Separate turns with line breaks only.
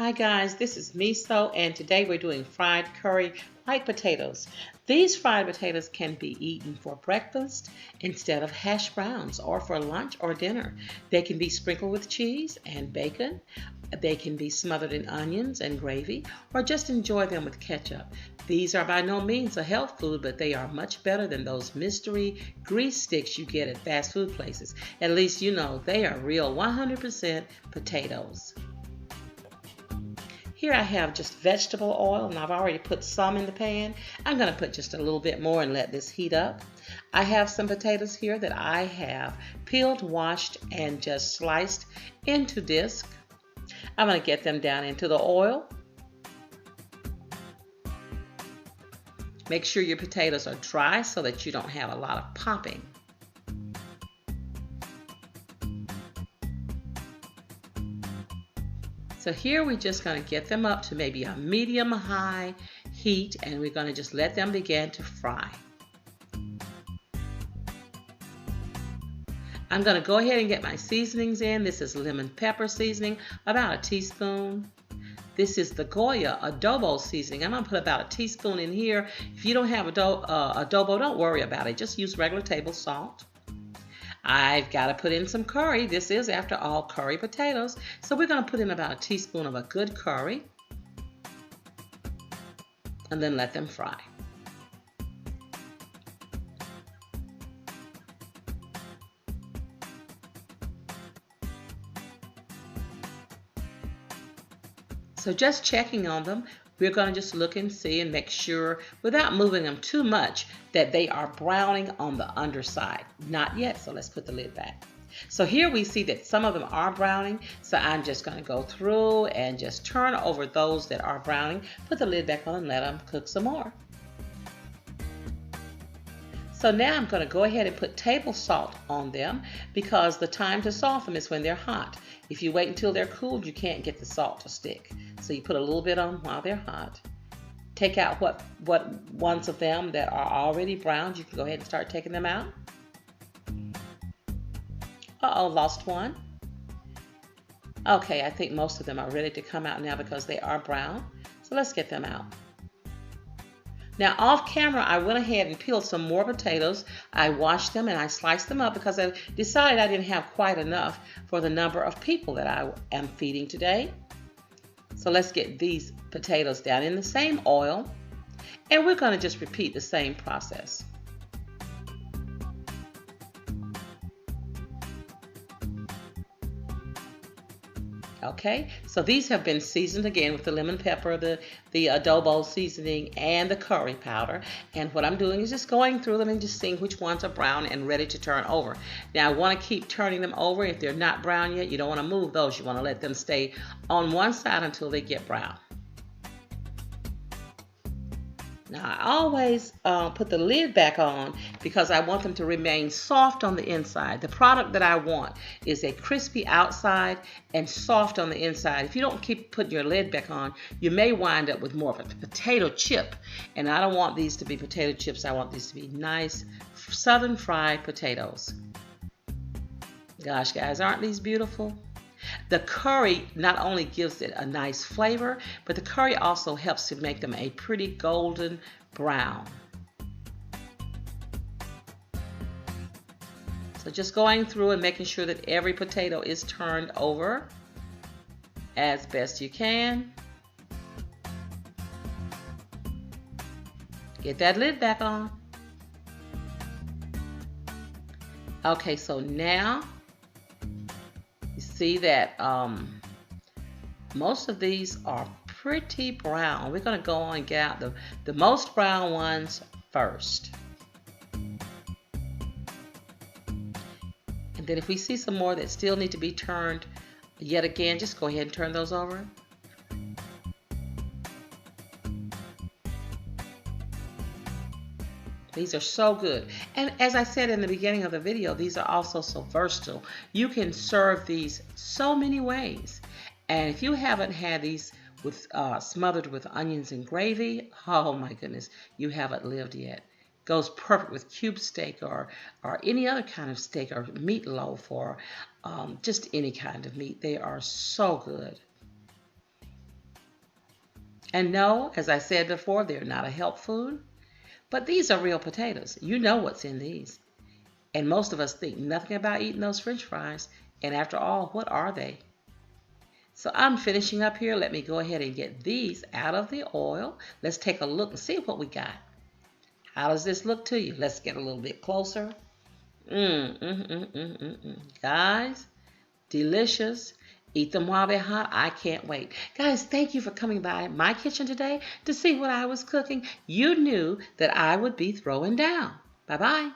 Hi guys, this is Meso and today we're doing fried curry white potatoes. These fried potatoes can be eaten for breakfast instead of hash browns or for lunch or dinner. They can be sprinkled with cheese and bacon. They can be smothered in onions and gravy or just enjoy them with ketchup. These are by no means a health food, but they are much better than those mystery grease sticks you get at fast food places. At least you know they are real 100% potatoes. Here I have just vegetable oil, and I've already put some in the pan. I'm going to put just a little bit more and let this heat up. I have some potatoes here that I have peeled, washed, and just sliced into disc. I'm going to get them down into the oil. Make sure your potatoes are dry so that you don't have a lot of popping. So here we're just going to get them up to maybe a medium-high heat, and we're going to just let them begin to fry. I'm going to go ahead and get my seasonings in. This is lemon pepper seasoning, about a teaspoon. This is the Goya adobo seasoning. I'm going to put about a teaspoon in here. If you don't have adobo, don't worry about it. Just use regular table salt. I've got to put in some curry. This is, after all, curry potatoes. So we're going to put in about a teaspoon of a good curry and then let them fry. So just checking on them, we're going to just look and see and make sure, without moving them too much, that they are browning on the underside. Not yet, so let's put the lid back. So here we see that some of them are browning, so I'm just going to go through and just turn over those that are browning, put the lid back on and let them cook some more. So now I'm going to go ahead and put table salt on them because the time to salt them is when they're hot. If you wait until they're cooled, you can't get the salt to stick. So you put a little bit on while they're hot. Take out what ones of them that are already browned. You can go ahead and start taking them out. Uh-oh, lost one. Okay, I think most of them are ready to come out now because they are brown. So let's get them out. Now off camera, I went ahead and peeled some more potatoes. I washed them and I sliced them up because I decided I didn't have quite enough for the number of people that I am feeding today. So let's get these potatoes down in the same oil, and we're going to just repeat the same process. Okay, so these have been seasoned again with the lemon pepper, the adobo seasoning, and the curry powder. And what I'm doing is just going through them and just seeing which ones are brown and ready to turn over. Now I want to keep turning them over. If they're not brown yet, you don't want to move those. You want to let them stay on one side until they get brown. Now I always put the lid back on because I want them to remain soft on the inside. The product that I want is a crispy outside and soft on the inside. If you don't keep putting your lid back on, you may wind up with more of a potato chip. And I don't want these to be potato chips. I want these to be nice southern fried potatoes. Gosh, guys, aren't these beautiful? The curry not only gives it a nice flavor, but the curry also helps to make them a pretty golden brown. So just going through and making sure that every potato is turned over as best you can. Get that lid back on. Okay, so now see that most of these are pretty brown. We're going to go on and get out the most brown ones first. And then if we see some more that still need to be turned yet again, just go ahead and turn those over. These are so good. And as I said in the beginning of the video, these are also so versatile. You can serve these so many ways. And if you haven't had these with smothered with onions and gravy, oh my goodness, you haven't lived yet. Goes perfect with cube steak or any other kind of steak or meatloaf or just any kind of meat. They are so good. And no, as I said before, they're not a health food, but these are real potatoes. You know what's in these. And most of us think nothing about eating those French fries. And after all, what are they? So I'm finishing up here. Let me go ahead and get these out of the oil. Let's take a look and see what we got. How does this look to you? Let's get a little bit closer. Guys, delicious. Eat them while they're hot. I can't wait. Guys, thank you for coming by my kitchen today to see what I was cooking. You knew that I would be throwing down. Bye-bye.